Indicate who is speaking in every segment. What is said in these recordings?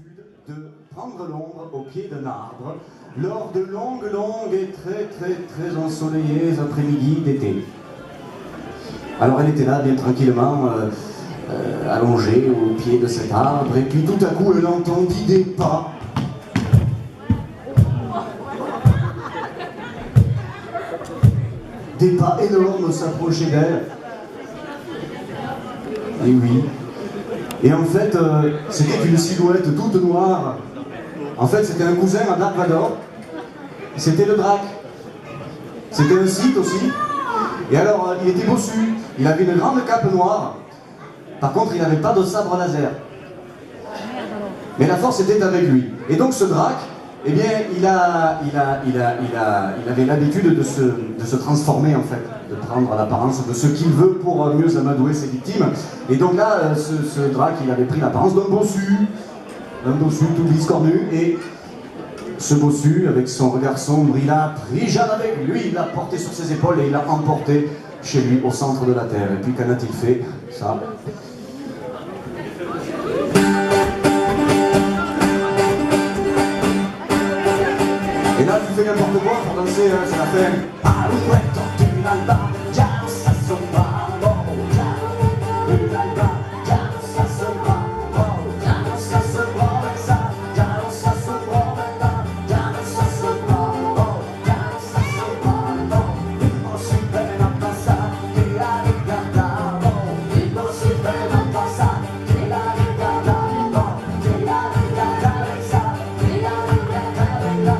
Speaker 1: l'habitude de prendre l'ombre au pied d'un arbre lors de longues et très ensoleillées après-midi d'été. Alors elle était là bien tranquillement, allongée au pied de cet arbre, et puis tout à coup elle entendit des pas. Des pas énormes s'approchaient d'elle. Et oui. Et en fait, c'était une silhouette toute noire. En fait, c'était un cousin à Dark Vador. C'était le Drac. C'était un Sith aussi. Et alors, il était bossu. Il avait une grande cape noire. Par contre, il n'avait pas de sabre laser. Mais la force était avec lui. Et donc, ce Drac, eh bien, il avait l'habitude de se transformer, en fait, de prendre l'apparence de ce qu'il veut pour mieux amadouer ses victimes. Et donc là, ce Drac, il avait pris l'apparence d'un bossu tout biscornu, et ce bossu, avec son regard sombre, il a pris Jeanne avec lui, il l'a porté sur ses épaules et il l'a emporté chez lui, au centre de la terre. Et puis, qu'en a-t-il fait? Ça. Et là, tu fais n'importe quoi pour danser, hein, c'est la fin. Alouette, tortue, l'alba, jazz, ça se va, bon, jazz, l'alba, jazz, ça se va, bon, jazz, ça se va, avec ça, jazz, ça se va, avec ça, jazz, ça se va, bon, jazz, ça se va, bon, vivo si bene a passare, che la ricada, bon, vivo si bene a passare, che la ricada, bon, che la ricada, avec ça, che la ricada, avec ça.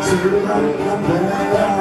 Speaker 1: Sulla la bella